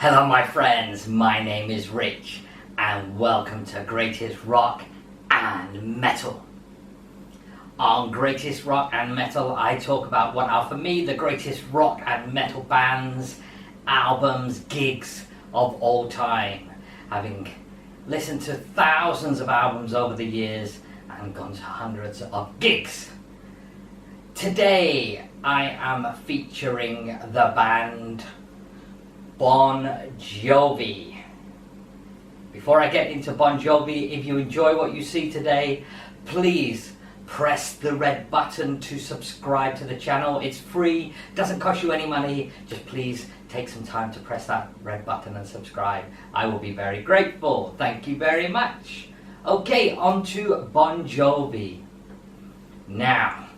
Hello my friends, my name is Rich and welcome to Greatest Rock and Metal. On Greatest Rock and Metal I talk about what are for me the greatest rock and metal bands, albums, gigs of all time. Having listened to thousands of albums over the years and gone to hundreds of gigs. Today I am featuring the band Bon Jovi. Before I get into Bon Jovi, if you enjoy what you see today, please press the red button to subscribe to the channel. It's free, doesn't cost you any money. Just please take some time to press that red button and subscribe. I will be very grateful. Thank you very much. Okay, on to Bon Jovi. Now,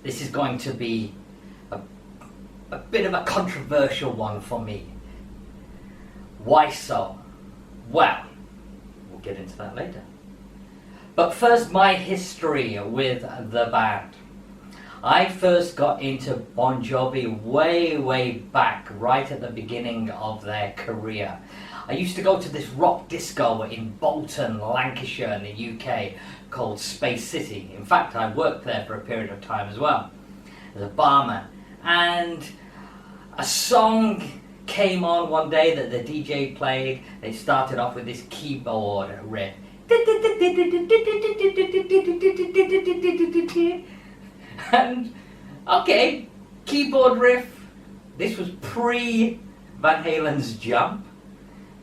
this is going to be a bit of a controversial one for me. Why so? Well, we'll get into that later. But first, my history with the band. I first got into Bon Jovi way back, right at the beginning of their career. I used to go to this rock disco in Bolton, Lancashire in the UK called Space City. In fact, I worked there for a period of time as well as a barman. And a song came on one day that the DJ played. They started off with this keyboard riff. And okay, keyboard riff. This was pre Van Halen's Jump,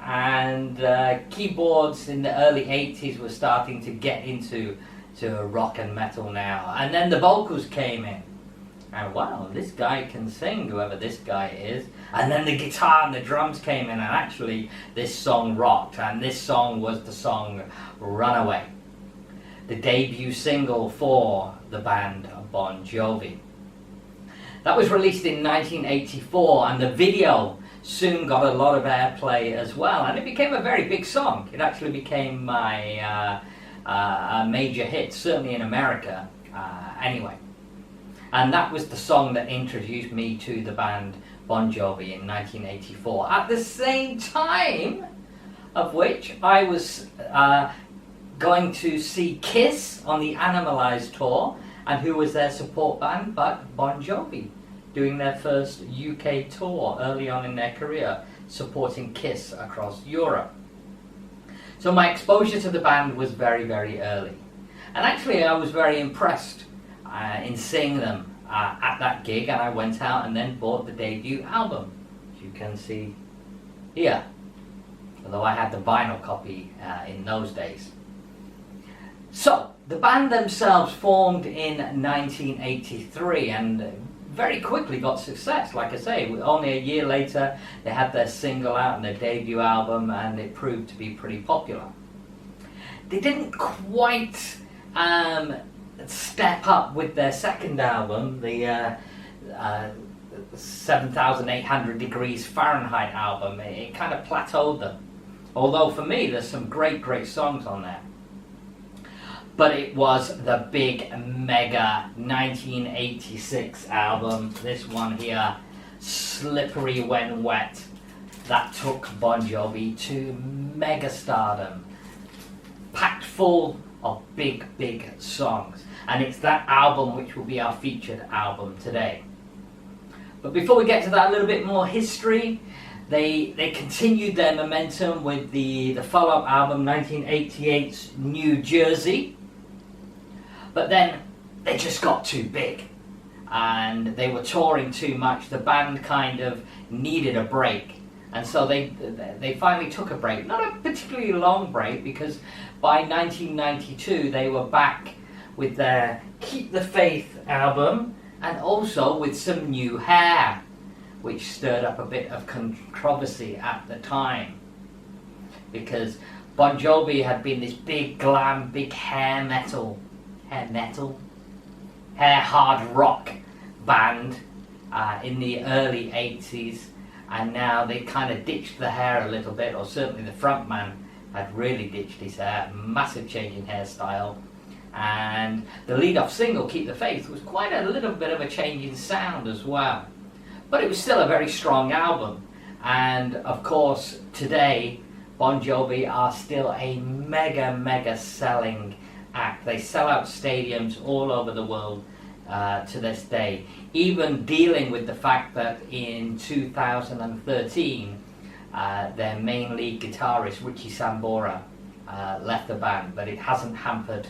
and keyboards in the early 80s were starting to get into rock and metal now. And then the vocals came in. And wow, this guy can sing, whoever this guy is. And then the guitar and the drums came in, and actually this song rocked. And this song was the song Runaway, the debut single for the band Bon Jovi. That was released in 1984, and the video soon got a lot of airplay as well. And it became a very big song. It actually became a major hit, certainly in America anyway. And that was the song that introduced me to the band Bon Jovi in 1984. At the same time of which I was going to see Kiss on the Animalized tour, and who was their support band but Bon Jovi, doing their first UK tour early on in their career, supporting Kiss across Europe. So my exposure to the band was very early. And actually I was very impressed in seeing them at that gig, and I went out and then bought the debut album, as you can see here, although I had the vinyl copy in those days. So the band themselves formed in 1983 and very quickly got success. Like I say, only a year later they had their single out and their debut album, and it proved to be pretty popular. They didn't quite step up with their second album, the 7,800 Degrees Fahrenheit album. It kind of plateaued them. Although for me there's some great songs on there. But it was the big mega 1986 album, this one here, Slippery When Wet, that took Bon Jovi to mega stardom, packed full of big songs. And it's that album which will be our featured album today. But before we get to that, a little bit more history. They continued their momentum with the follow-up album 1988's New Jersey. But then they just got too big and they were touring too much. The band kind of needed a break, and so they finally took a break. Not a particularly long break, because by 1992 they were back with their Keep the Faith album, and also with some new hair, which stirred up a bit of controversy at the time, because Bon Jovi had been this big glam, big hair hard rock band in the early 80s, and now they kind of ditched the hair a little bit, or certainly the front man had really ditched his hair, massive change in hairstyle. And the lead-off single, Keep the Faith, was quite a little bit of a change in sound as well. But it was still a very strong album. And of course, today, Bon Jovi are still a mega selling act. They sell out stadiums all over the world to this day. Even dealing with the fact that in 2013, their main lead guitarist, Richie Sambora, left the band, but it hasn't hampered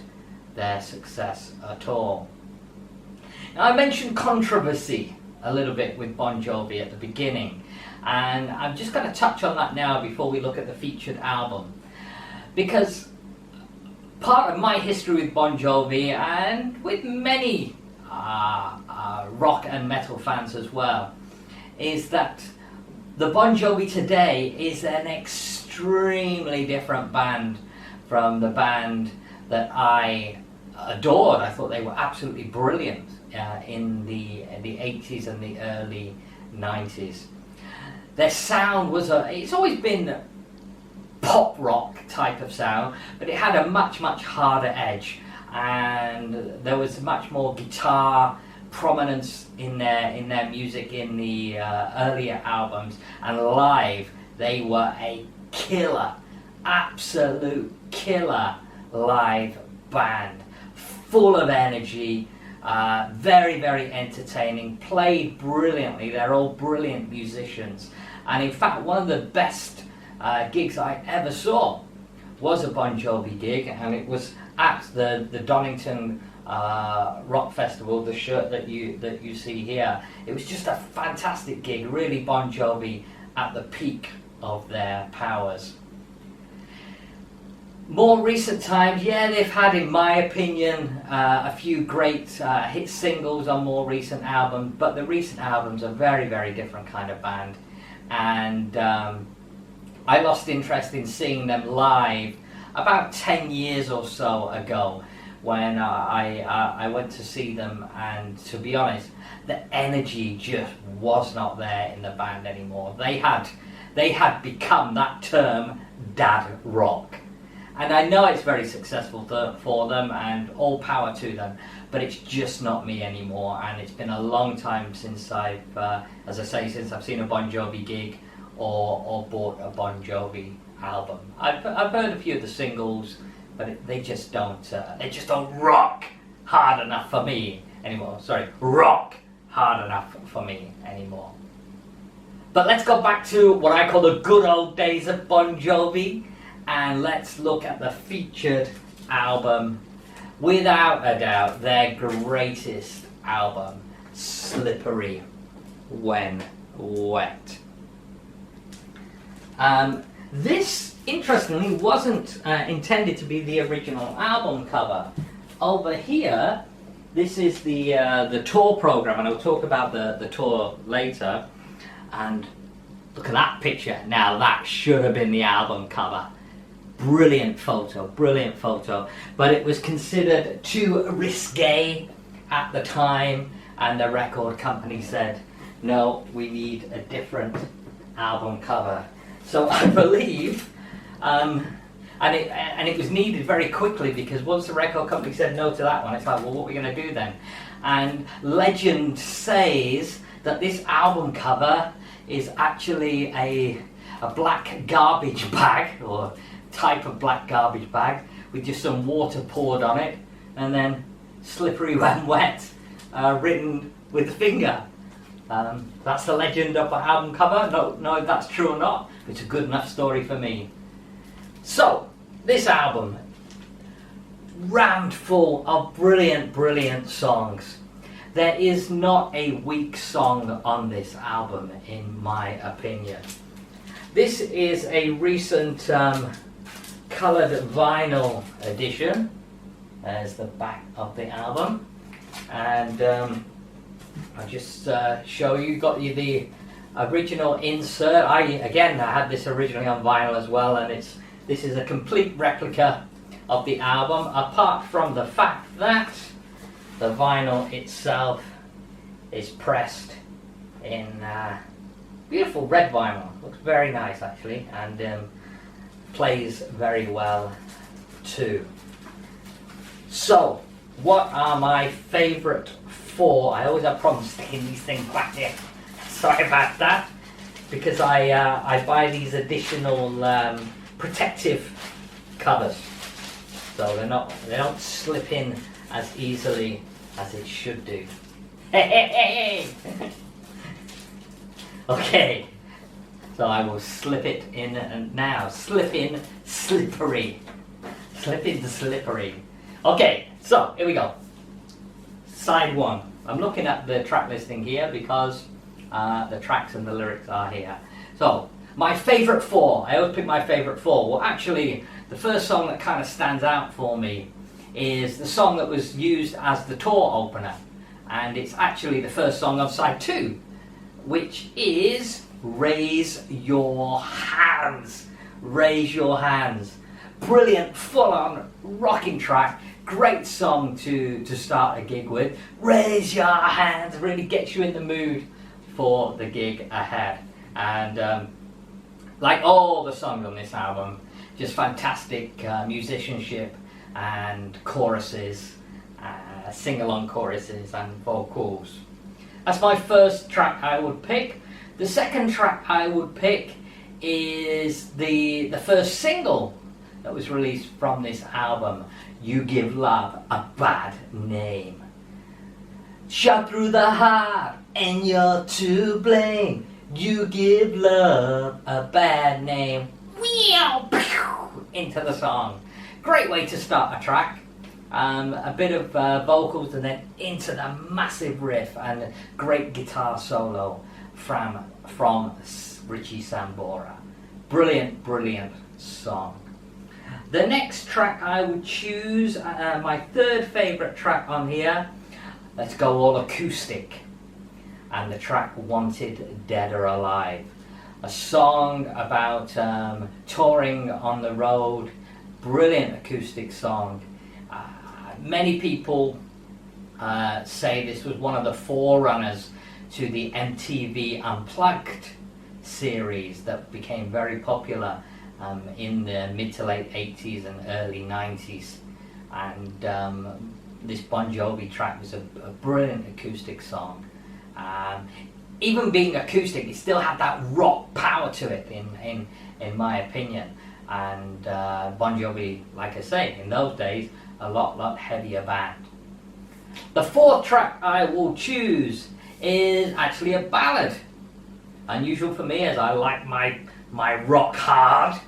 their success at all. Now, I mentioned controversy a little bit with Bon Jovi at the beginning, and I'm just going to touch on that now before we look at the featured album, because part of my history with Bon Jovi, and with many rock and metal fans as well, is that the Bon Jovi today is an extremely different band from the band that I adored. I thought they were absolutely brilliant in the 80s and the early 90s. Their sound was it's always been pop rock type of sound, but it had a much harder edge, and there was much more guitar prominence in their music in the earlier albums, and live they were a killer, absolute killer live band, full of energy, very entertaining, played brilliantly. They're all brilliant musicians, and in fact one of the best gigs I ever saw was a Bon Jovi gig, and it was at the Donington Rock Festival, the shirt that you see here. It was just a fantastic gig, really Bon Jovi at the peak of their powers. More recent times, yeah, they've had, in my opinion, a few great hit singles on more recent albums, but the recent albums are very different kind of band, and I lost interest in seeing them live about 10 years or so ago, when I went to see them, and to be honest, the energy just was not there in the band anymore. They had become that term, dad rock. And I know it's very successful for them, and all power to them, but it's just not me anymore, and it's been a long time since I've, as I say, since I've seen a Bon Jovi gig or bought a Bon Jovi album. I've heard a few of the singles, but they just don't rock hard enough for me anymore. Rock hard enough for me anymore. But let's go back to what I call the good old days of Bon Jovi, and let's look at the featured album, without a doubt their greatest album, Slippery When Wet. This, interestingly, wasn't intended to be the original album cover. Over here, this is the tour program, and I'll talk about the tour later. And look at that picture. Now that should have been the album cover. Brilliant photo, but it was considered too risque at the time, and the record company said, no, we need a different album cover. So I believe, and it was needed very quickly, because once the record company said no to that one, it's like, well, what are we going to do then? And legend says that this album cover is actually a black garbage bag, or type of black garbage bag, with just some water poured on it, and then Slippery When Wet written with the finger. That's the legend of the album cover. No, if that's true or not, it's a good enough story for me. So, this album, rammed full of brilliant songs. There is not a weak song on this album, in my opinion. This is a recent coloured vinyl edition. There's the back of the album, and I'll just show you. Got you the original insert. I had this originally on vinyl as well, and this is a complete replica of the album, apart from the fact that the vinyl itself is pressed in beautiful red vinyl. Looks very nice actually, and plays very well too. So, what are my favourite four? I always have problems sticking these things back there. Sorry about that. because I buy these additional protective covers, so they don't slip in as easily as it should do. Okay, so I will slip it in now. Slip in, slippery. Slip into slippery. Okay, so here we go. Side 1. I'm looking at the track listing here because the tracks and the lyrics are here. So, my favourite 4. I always pick my favourite 4. Well, actually, the first song that kind of stands out for me is the song that was used as the tour opener. And it's actually the first song of side 2, which is Raise Your Hands. Raise Your Hands. Brilliant, full-on rocking track. Great song to start a gig with. Raise your hands. Really gets you in the mood for the gig ahead. And like all the songs on this album, just fantastic musicianship and choruses, sing-along choruses and vocals. That's my first track I would pick. The second track I would pick is the first single that was released from this album, You Give Love a Bad Name. Shot through the heart and you're to blame. You give love a bad name. Into the song. Great way to start a track. A bit of vocals and then into the massive riff and great guitar solo from Richie Sambora. Brilliant, brilliant song. The next track I would choose, my third favourite track on here, let's go all acoustic. And the track Wanted Dead or Alive. A song about touring on the road. Brilliant acoustic song. Many people say this was one of the forerunners to the MTV Unplugged series that became very popular in the mid to late 80s and early 90s. And this Bon Jovi track was a brilliant acoustic song. Even being acoustic, it still had that rock power to it, in my opinion. And Bon Jovi, like I say, in those days, a lot heavier band. The fourth track I will choose is actually a ballad. Unusual for me, as I like my rock hard.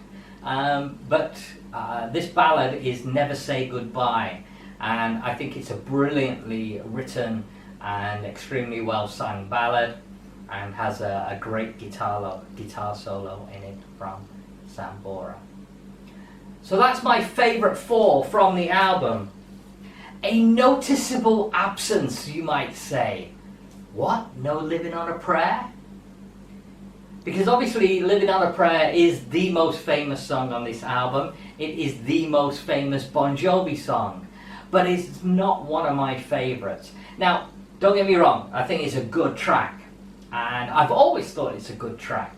But this ballad is Never Say Goodbye, and I think it's a brilliantly written and extremely well sung ballad, and has a great guitar solo in it from Sambora. So that's my favourite 4 from the album. A noticeable absence, you might say. What? No Living on a Prayer? Because obviously Living on a Prayer is the most famous song on this album. It is the most famous Bon Jovi song. But it's not one of my favourites. Now, don't get me wrong, I think it's a good track. And I've always thought it's a good track.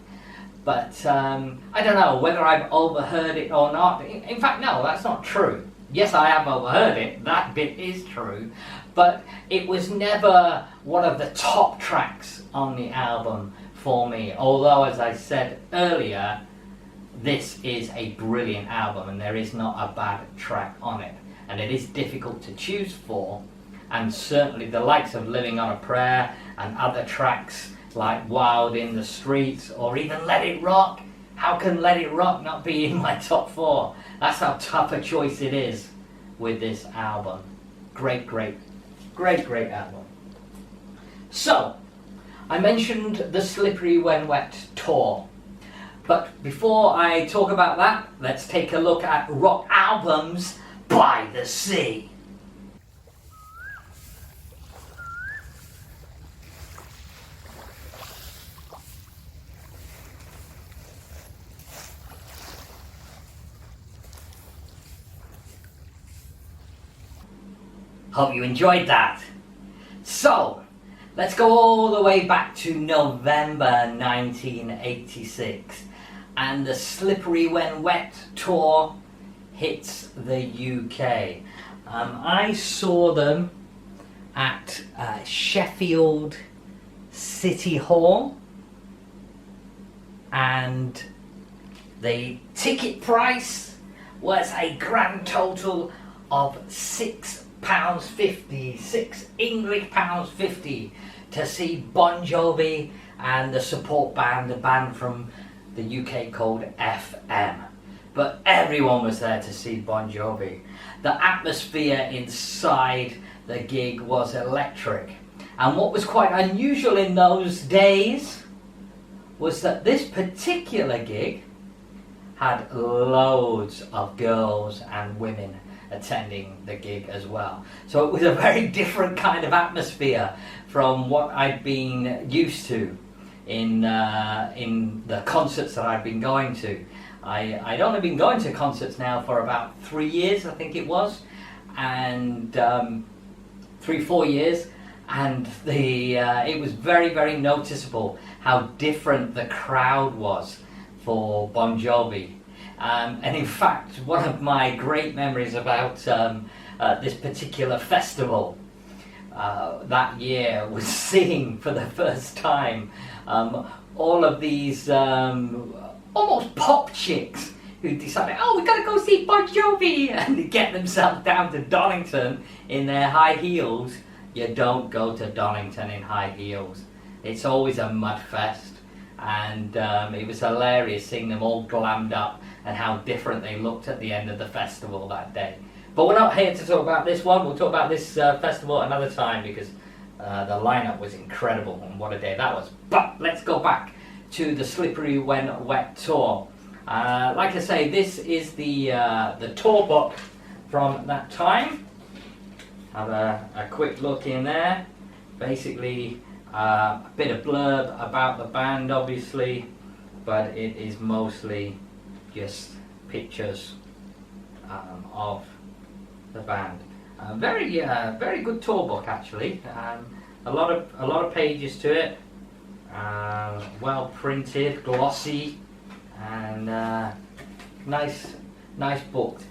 But I don't know whether I've overheard it or not. In fact, no, that's not true. Yes, I have overheard it. That bit is true. But it was never one of the top tracks on the album for me. Although, as I said earlier, this is a brilliant album and there is not a bad track on it. And it is difficult to choose for. And certainly the likes of Living on a Prayer and other tracks like Wild in the Streets or even Let It Rock. How can Let It Rock not be in my top 4? That's how tough a choice it is with this album. Great album. So, I mentioned the Slippery When Wet tour. But before I talk about that, let's take a look at rock albums by the sea. Hope you enjoyed that. So, let's go all the way back to November 1986. And the Slippery When Wet tour hits the UK. I saw them at Sheffield City Hall. and the ticket price was a grand total of £6.50, £6 to see Bon Jovi and the support band, the band from the UK called FM. But everyone was there to see Bon Jovi. The atmosphere inside the gig was electric. And what was quite unusual in those days was that this particular gig had loads of girls and women attending the gig as well. So it was a very different kind of atmosphere from what I'd been used to in the concerts that I've been going to. I'd only been going to concerts now for about 3 years, I think it was, and 3-4 years, and it was very, very noticeable how different the crowd was for Bon Jovi. And in fact, one of my great memories about this particular festival that year was seeing for the first time all of these almost pop chicks who decided, oh, we've got to go see Bon Jovi, and they get themselves down to Donington in their high heels. You don't go to Donington in high heels. It's always a mud fest, and it was hilarious seeing them all glammed up and how different they looked at the end of the festival that day. But we're not here to talk about this one. We'll talk about this festival another time, because the lineup was incredible, and what a day that was. But let's go back to the Slippery When Wet tour. Like I say, this is the tour book from that time. Have a quick look in there. Basically, a bit of blurb about the band, obviously, but it is mostly just pictures of the band. Very good tour book, actually. A lot of pages to it. Well printed, glossy, and nice book.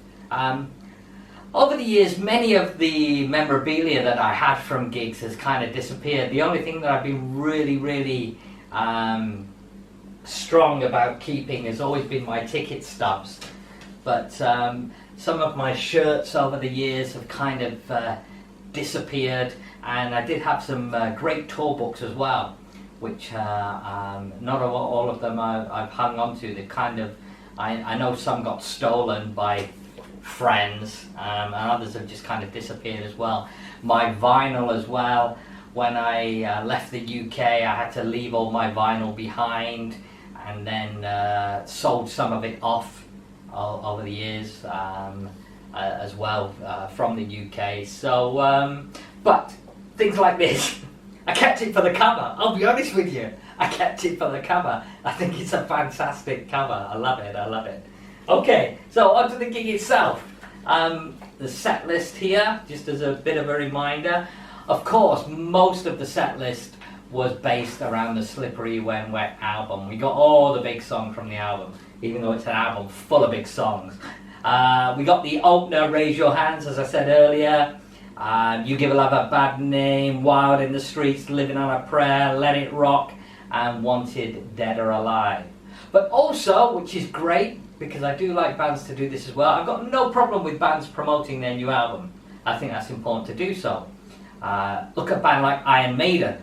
Over the years, many of the memorabilia that I had from gigs has kind of disappeared. The only thing that I've been really strong about keeping has always been my ticket stubs. But some of my shirts over the years have kind of disappeared, and I did have some great tour books as well, which not all of them I've hung on to. They kind of, I know some got stolen by friends, and others have just kind of disappeared as well. My vinyl as well. When I left the UK, I had to leave all my vinyl behind, and then sold some of it off over the years as well from the UK. So, but things like this, I kept it for the cover. I'll be honest with you, I kept it for the cover. I think it's a fantastic cover. I love it. Okay, so on to the gig itself. The set list here, just as a bit of a reminder. Of course, most of the set list was based around the Slippery When Wet album. We got all the big songs from the album, even though it's an album full of big songs. We got the opener, Raise Your Hands, as I said earlier. You Give a Love a Bad Name, Wild in the Streets, Living on a Prayer, Let It Rock, and Wanted Dead or Alive. But also, which is great, because I do like bands to do this as well, I've got no problem with bands promoting their new album. I think that's important to do so. Look at a band like Iron Maiden,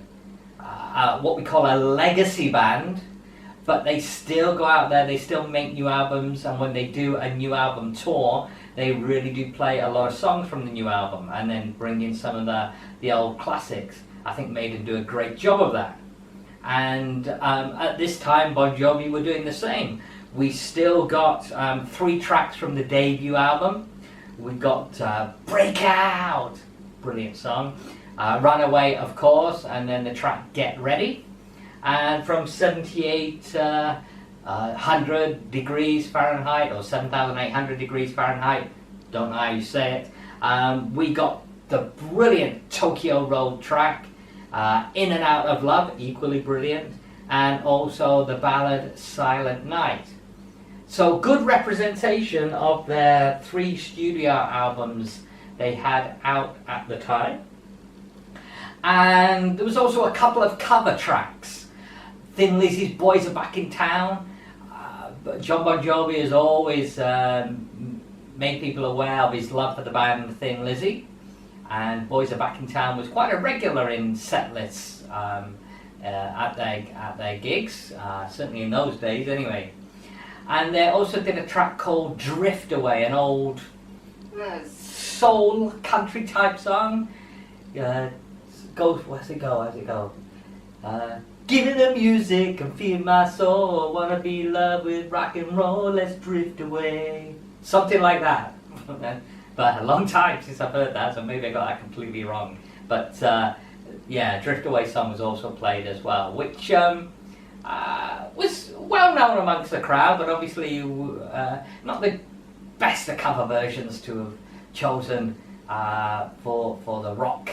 what we call a legacy band, but they still go out there, they still make new albums, and when they do a new album tour, they really do play a lot of songs from the new album, and then bring in some of the old classics. I think Maiden do a great job of that. And at this time, Bon Jovi were doing the same. We still got 3 tracks from the debut album. We got Breakout, brilliant song. Runaway, of course, and then the track Get Ready. And from 7,800 degrees Fahrenheit, or 7,800 degrees Fahrenheit, don't know how you say it, we got the brilliant Tokyo Road track, In and Out of Love, equally brilliant, and also the ballad Silent Night. So good representation of their 3 studio albums they had out at the time. And there was also a couple of cover tracks. Thin Lizzy's Boys Are Back in Town John Bon Jovi has always made people aware of his love for the band Thin Lizzy, and Boys Are Back in Town was quite a regular in set lists at their gigs, certainly in those days anyway. And they also did a track called Drift Away, an old soul country type song. Where's it go? Give me the music and feel my soul. Wanna be in love with rock and roll. Let's drift away. Something like that. But a long time since I've heard that, so maybe I got that completely wrong. But yeah, Drift Away song was also played as well, which was well known amongst the crowd, but obviously not the best of cover versions to have chosen for the rock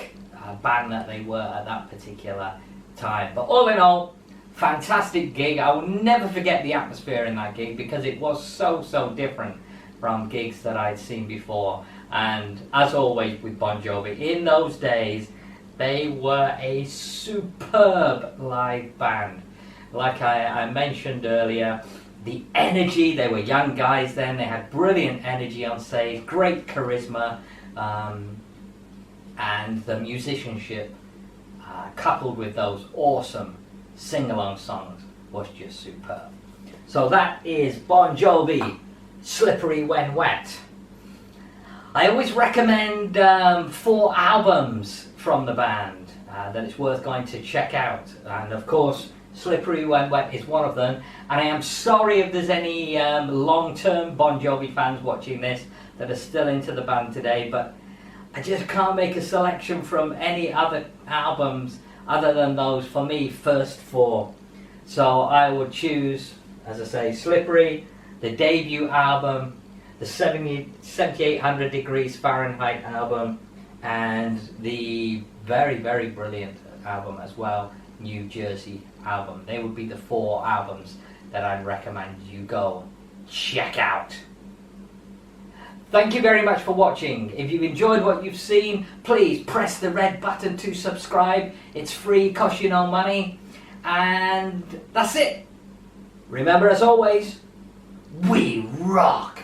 band that they were at that particular time. But all in all, fantastic gig. I will never forget the atmosphere in that gig because it was so different from gigs that I'd seen before. And as always with Bon Jovi, in those days they were a superb live band. Like I mentioned earlier, the energy, they were young guys then, they had brilliant energy on stage, great charisma, and the musicianship coupled with those awesome sing-along songs was just superb. So that is Bon Jovi, Slippery When Wet. I always recommend 4 albums from the band that it's worth going to check out, and of course Slippery When Wet is one of them. And I am sorry if there's any long-term Bon Jovi fans watching this that are still into the band today, but I just can't make a selection from any other albums other than those, for me, first 4. So I would choose, as I say, Slippery, the debut album, the 7800 Degrees Fahrenheit album, and the very brilliant album as well, New Jersey album. They would be the 4 albums that I'd recommend you go check out. Thank you very much for watching. If you've enjoyed what you've seen, please press the red button to subscribe. It's free, costs you no money. And that's it. Remember, as always, we rock.